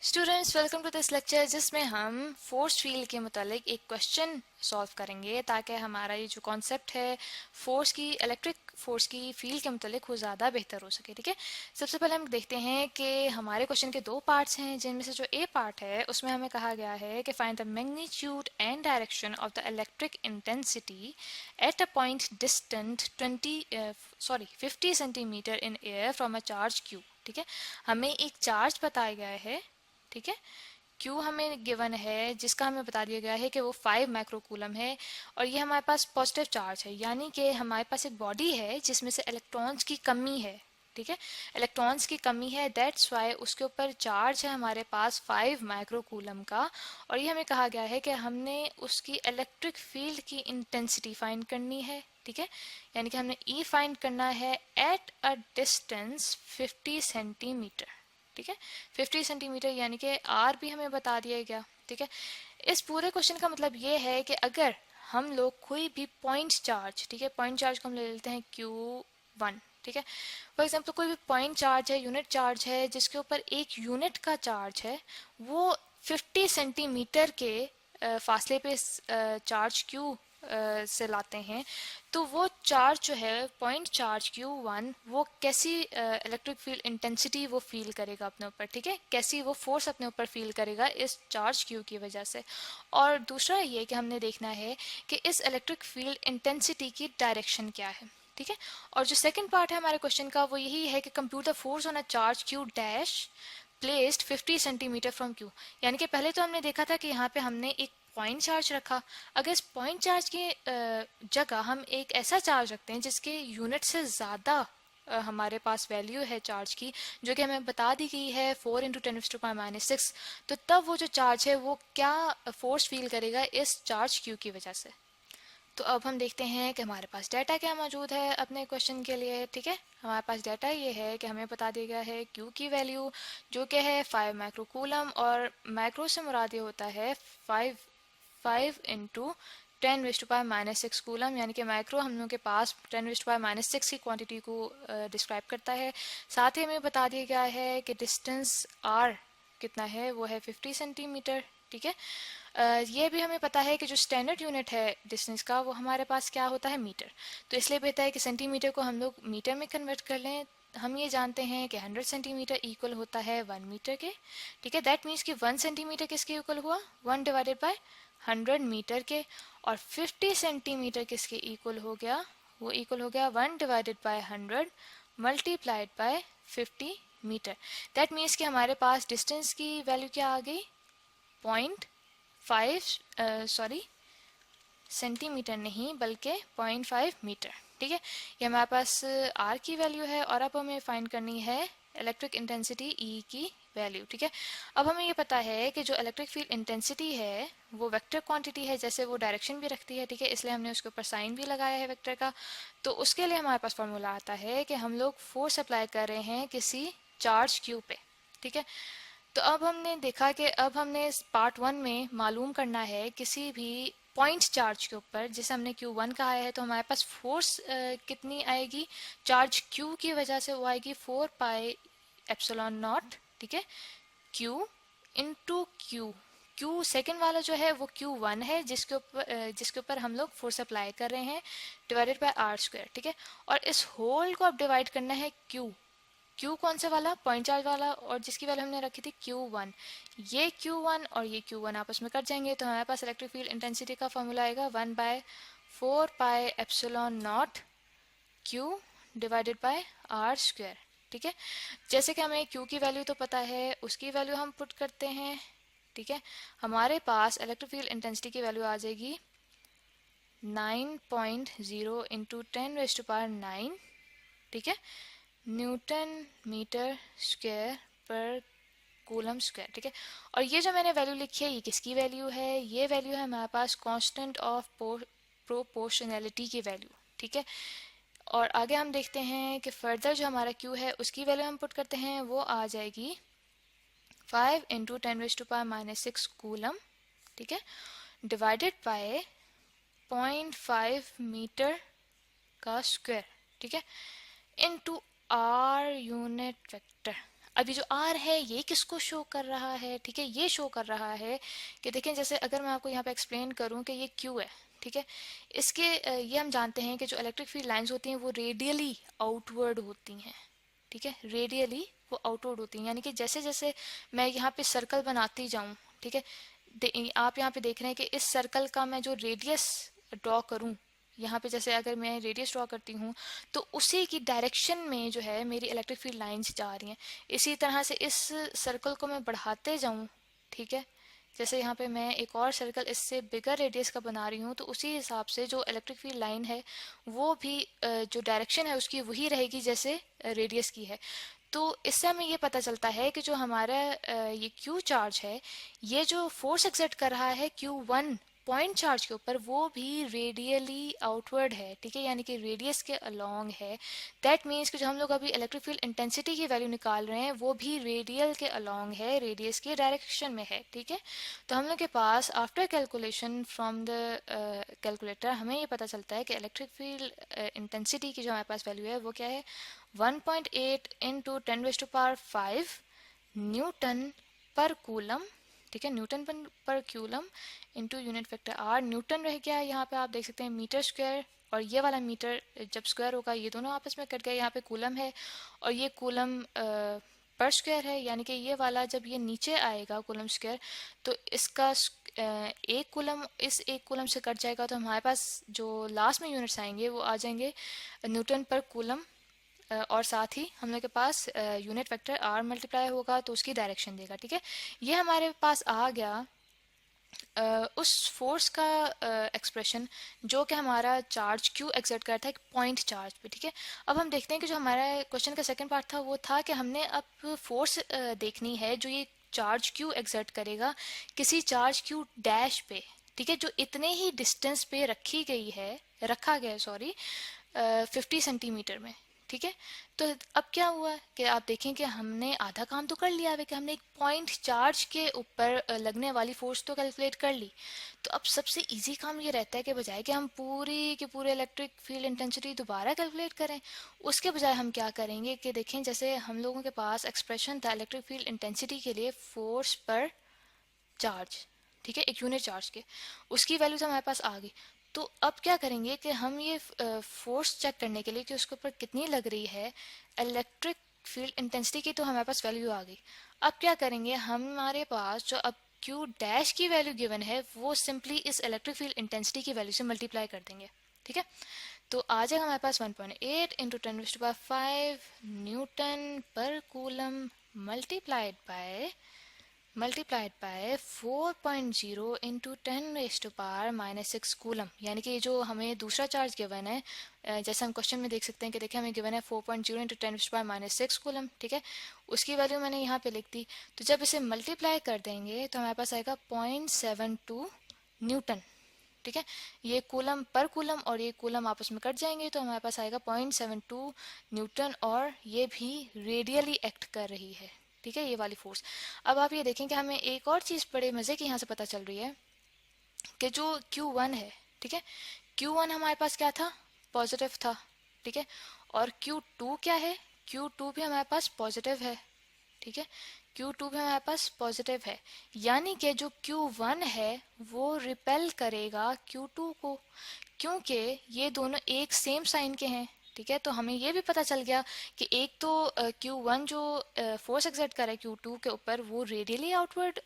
Students welcome to this lecture जिसमें हम force field के मुतालिक एक क्वेश्चन सॉल्व करेंगे ताकि हमारा ये जो कॉन्सेप्ट है फोर्स की इलेक्ट्रिक फोर्स की फील्ड के मुतालिक वो ज़्यादा बेहतर हो सके। ठीक है, सबसे पहले हम देखते हैं कि हमारे क्वेश्चन के दो पार्ट्स हैं, जिनमें से जो ए पार्ट है उसमें हमें कहा गया है कि find the magnitude and direction of the electric intensity at a point distant 50 centimetre in air from a charge Q. ठीक है, हमें एक चार्ज बताया गया है। ठीक है, क्यू हमें गिवन है जिसका हमें बता दिया गया है कि वो 5 माइक्रोकूलम है और ये हमारे पास पॉजिटिव चार्ज है, यानी कि हमारे पास एक बॉडी है जिसमें से इलेक्ट्रॉन्स की कमी है। ठीक है, इलेक्ट्रॉन्स की कमी है, दैट्स वाई उसके ऊपर चार्ज है हमारे पास 5 माइक्रोकूलम का। और ये हमें कहा गया है कि हमने उसकी इलेक्ट्रिक फील्ड की इंटेंसिटी फाइंड करनी है। ठीक है, यानी कि हमने ई फाइंड करना है एट अ डिस्टेंस 50 सेंटीमीटर। ठीक है, 50 सेंटीमीटर यानी कि आर भी हमें बता दिया गया। ठीक है, इस पूरे क्वेश्चन का मतलब ये है कि अगर हम लोग कोई भी पॉइंट चार्ज, ठीक है, पॉइंट चार्ज को हम ले लेते हैं Q1। ठीक है, फॉर एग्जांपल कोई भी पॉइंट चार्ज है, यूनिट चार्ज है जिसके ऊपर एक यूनिट का चार्ज है, वो 50 सेंटीमीटर के फासले पे चार्ज Q से लाते हैं, तो वो चार्ज जो है पॉइंट चार्ज Q1 वो कैसी इलेक्ट्रिक फील्ड इंटेंसिटी वो फील करेगा अपने ऊपर। ठीक है, कैसी वो फोर्स अपने ऊपर फील करेगा इस चार्ज Q की वजह से। और दूसरा ये कि हमने देखना है कि इस इलेक्ट्रिक फील्ड इंटेंसिटी की डायरेक्शन क्या है। ठीक है, और जो सेकंड पार्ट है हमारे क्वेश्चन का वो यही है कि compute the force on a charge Q dash placed 50 centimetre from Q। यानी कि पहले तो हमने देखा था कि यहाँ पे हमने एक पॉइंट चार्ज रखा। अगर इस पॉइंट चार्ज की जगह हम एक ऐसा चार्ज रखते हैं जिसके यूनिट से ज़्यादा हमारे पास वैल्यू है चार्ज की, जो कि हमें बता दी गई है 4 × 10⁻⁶, तो तब वो जो चार्ज है वो क्या फोर्स फील करेगा इस चार्ज Q की वजह से। तो अब हम देखते हैं कि हमारे पास डाटा क्या मौजूद है अपने क्वेश्चन के लिए। ठीक है, हमारे पास डाटा ये है कि हमें बता दिया गया है Q की वैल्यू जो कि है 5 माइक्रोकूलम, और माइक्रो से मुराद ये होता है 5 इंटू 10⁻⁻⁶ कूलम, यानी कि माइक्रो हम लोगों के पास 10⁻⁻�6 की क्वांटिटी को डिस्क्राइब करता है। साथ ही हमें बता दिया गया है कि डिस्टेंस R कितना है, वो है 50 सेंटीमीटर। ठीक है, ये भी हमें पता है कि जो स्टैंडर्ड यूनिट है डिस्टेंस का वो हमारे पास क्या होता है, मीटर। तो इसलिए बेहतर है कि सेंटीमीटर को हम लोग मीटर में कन्वर्ट कर लें। हम ये जानते हैं कि 100 सेंटीमीटर इक्वल होता है 1 मीटर के। ठीक है, दैट मीन्स कि 1 सेंटीमीटर किसके इक्वल हुआ, 1 डिवाइडेड बाय 100 मीटर के। और 50 सेंटीमीटर किसके इक्वल हो गया, वो इक्वल हो गया 1 divided by 100 multiplied by 50 metre. That means कि हमारे पास डिस्टेंस की वैल्यू क्या आ गई, 0.5 सेंटीमीटर नहीं बल्कि 0.5 मीटर। ठीक है, ये हमारे पास आर की वैल्यू है और अब हमें फाइंड करनी है इलेक्ट्रिक इंटेंसिटी ई की वैल्यू। ठीक है, अब हमें ये पता है कि जो इलेक्ट्रिक फील्ड इंटेंसिटी है वो वेक्टर क्वांटिटी है, जैसे वो डायरेक्शन भी रखती है। ठीक है, इसलिए हमने उसके ऊपर साइन भी लगाया है वेक्टर का। तो उसके लिए हमारे पास फॉर्मूला आता है कि हम लोग फोर्स अप्लाई कर रहे हैं किसी चार्ज क्यू पे। ठीक है, तो अब हमने देखा कि अब हमने पार्ट 1 में मालूम करना है किसी भी पॉइंट चार्ज के ऊपर, जिसे हमने Q1 कहा है, तो हमारे पास फोर्स कितनी आएगी चार्ज Q की वजह से, वो आएगी 4πε0। ठीक है, Q into Q। Q second वाला जो है वो Q1 है जिसके ऊपर हम लोग फोर्स अप्लाई कर रहे हैं, डिवाइडेड बाय R²। ठीक है, और इस होल को अब डिवाइड करना है Q कौन से वाला, पॉइंट चार्ज वाला, और जिसकी वैल्यू हमने रखी थी Q1। ये Q1 और ये Q1 आपस में कट जाएंगे, तो हमारे पास इलेक्ट्रिक फील्ड इंटेंसिटी का फॉर्मूला आएगा 1/4πε0 Q डिवाइडेड बाय R²। ठीक है, जैसे कि हमें Q की वैल्यू तो पता है, उसकी वैल्यू हम पुट करते हैं। ठीक है, हमारे पास इलेक्ट्रिक फील्ड इंटेंसिटी की वैल्यू आ जाएगी 9.0 इंटू 10⁻⁹। ठीक है, न्यूटन मीटर स्क्वायर पर कूलम स्क्वायर। ठीक है, और ये जो मैंने वैल्यू लिखी है ये किसकी वैल्यू है, ये वैल्यू है हमारे पास कांस्टेंट ऑफ प्रोपोर्शनैलिटी की वैल्यू। ठीक है, और आगे हम देखते हैं कि फर्दर जो हमारा Q है उसकी वैल्यू हम पुट करते हैं, वो आ जाएगी 5 इंटू 10⁻⁻⁶ कूलम। ठीक है, डिवाइडेड बाय 0.5 मीटर का स्क्वायर। ठीक है, इनटू आर यूनिट वेक्टर। अभी जो आर है ये किसको शो कर रहा है, ठीक है, ये शो कर रहा है कि देखें, जैसे अगर मैं आपको यहाँ पे एक्सप्लेन करूँ कि ये क्यू है, ठीक है, इसके ये हम जानते हैं कि जो इलेक्ट्रिक फील्ड लाइंस होती हैं वो रेडियली आउटवर्ड होती हैं, ठीक है, रेडियली वो आउटवर्ड होती हैं, यानी कि जैसे जैसे मैं यहाँ पे सर्कल बनाती जाऊँ, ठीक है, आप यहाँ पे देख रहे हैं कि इस सर्कल का मैं जो रेडियस ड्रॉ करूँ, यहाँ पे जैसे अगर मैं रेडियस ड्रॉ करती हूँ तो उसी की डायरेक्शन में जो है मेरी इलेक्ट्रिक फील्ड लाइंस जा रही हैं। इसी तरह से इस सर्कल को मैं बढ़ाते जाऊँ, ठीक है, जैसे यहाँ पे मैं एक और सर्कल इससे बिगर रेडियस का बना रही हूँ तो उसी हिसाब से जो इलेक्ट्रिक फील्ड लाइन है वो भी जो डायरेक्शन है उसकी वही रहेगी जैसे रेडियस की है। तो इससे हमें ये पता चलता है कि जो हमारा ये क्यू चार्ज है, ये जो फोर्स एक्सर्ट कर रहा है Q1 पॉइंट चार्ज के ऊपर, वो भी रेडियली आउटवर्ड है, ठीक है, यानी कि रेडियस के अलोंग है। दैट मीन्स कि जो हम लोग अभी इलेक्ट्रिक फील्ड इंटेंसिटी की वैल्यू निकाल रहे हैं वो भी रेडियल के अलोंग है, रेडियस के डायरेक्शन में है, ठीक है। तो हम लोग के पास after calculation from the calculator हमें ये पता चलता है कि इलेक्ट्रिक फील्ड इंटेंसिटी की जो हमारे पास वैल्यू है वो क्या है, 1.8 इंटू 10⁵ न्यूटन पर कूलम, ठीक है, न्यूटन पर coulomb into unit vector R. Newton रह गया यहाँ पे, आप देख सकते हैं मीटर स्क्वायर, और ये वाला मीटर जब स्क्वायर होगा ये दोनों आपस में कट गए, यहाँ पे कूलम है और ये कूलम पर स्क्वायर है, यानी कि ये वाला जब ये नीचे आएगा कूलम स्क्वायर तो इसका एक कूलम इस एक कूलम से कट जाएगा, तो हमारे पास जो लास्ट में यूनिट्स आएंगे वो आ जाएंगे न्यूटन पर कूलम, और साथ ही हम लोग के पास यूनिट वेक्टर आर मल्टीप्लाई होगा तो उसकी डायरेक्शन देगा, ठीक है। ये हमारे पास आ गया उस फोर्स का एक्सप्रेशन जो कि हमारा चार्ज क्यू एक्सर्ट करता है एक पॉइंट चार्ज पे, ठीक है। अब हम देखते हैं कि जो हमारा क्वेश्चन का सेकंड पार्ट था वो था कि हमने अब फोर्स देखनी है जो ये चार्ज क्यू एक्सर्ट करेगा किसी चार्ज क्यू डैश पे, ठीक है, जो इतने ही डिस्टेंस पे रखा गया है, सॉरी, 50 सेंटीमीटर में, ठीक है। तो अब क्या हुआ कि आप देखें कि हमने आधा काम तो कर लिया है कि हमने एक पॉइंट चार्ज के ऊपर लगने वाली फोर्स तो कैलकुलेट कर ली। तो अब सबसे इजी काम ये रहता है कि बजाय कि हम पूरी की पूरे इलेक्ट्रिक फील्ड इंटेंसिटी दोबारा कैलकुलेट करें, उसके बजाय हम क्या करेंगे कि देखें, जैसे हम लोगों के पास एक्सप्रेशन था इलेक्ट्रिक फील्ड इंटेंसिटी के लिए फोर्स पर चार्ज, ठीक है, एक यूनिट चार्ज के, उसकी वैल्यू तो हमारे पास आ गई। तो अब क्या करेंगे कि हम ये फोर्स चेक करने के लिए कि उसके ऊपर कितनी लग रही है इलेक्ट्रिक फील्ड इंटेंसिटी की, तो हमारे पास वैल्यू आ गई। अब क्या करेंगे, हमारे पास जो अब क्यू डैश की वैल्यू गिवन है वो सिंपली इस इलेक्ट्रिक फील्ड इंटेंसिटी की वैल्यू से मल्टीप्लाई कर देंगे, ठीक है। तो आ जाएगा हमारे पास 1.8 इंटू 10⁵ न्यूटन पर coulomb multiplied by 4.0 into 10⁻⁻6 coulomb, यानी कि जो हमें दूसरा चार्ज गिवन है, जैसे हम क्वेश्चन में देख सकते हैं कि देखिए हमें गिवन है 4.0 इंटू 10⁻⁻6 कूलम, ठीक है, उसकी वैल्यू मैंने यहाँ पे लिख दी। तो जब इसे मल्टीप्लाई कर देंगे तो हमारे पास आएगा 0.72 न्यूटन, ठीक है। ये कूलम पर कूलम और ये कूलम आपस में कट जाएंगे तो हमारे पास आएगा 0.72 न्यूटन, और ये भी रेडियली एक्ट कर रही है, ठीक है, ये वाली फोर्स। अब आप ये देखें कि हमें एक और चीज़ बड़े मज़े की यहाँ से पता चल रही है कि जो Q1 है, ठीक है, Q1 हमारे पास क्या था, पॉजिटिव था, ठीक है, और Q2 क्या है, Q2 भी हमारे पास पॉजिटिव है, ठीक है, Q2 भी हमारे पास पॉजिटिव है, यानी कि जो Q1 है वो रिपेल करेगा Q2 को, क्योंकि ये दोनों एक सेम साइन के हैं, ठीक है। तो हमें ये भी पता चल गया कि एक तो Q1 जो फोर्स एक्सर्ट कर रहा है Q2 के ऊपर वो रेडियली आउटवर्ड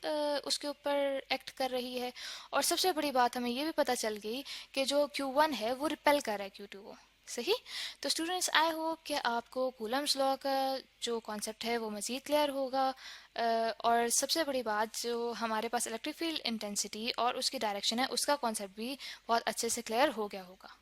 उसके ऊपर एक्ट कर रही है, और सबसे बड़ी बात हमें ये भी पता चल गई कि जो Q1 है वो रिपेल कर रहा है Q2 को, सही। तो स्टूडेंट्स, आई होप कि आपको कूलम्स लॉ का जो कॉन्सेप्ट है वो मज़ीद क्लियर होगा, और सबसे बड़ी बात जो हमारे पास इलेक्ट्रिक फील्ड इंटेंसिटी और उसकी डायरेक्शन है उसका कॉन्सेप्ट भी बहुत अच्छे से क्लियर हो गया होगा।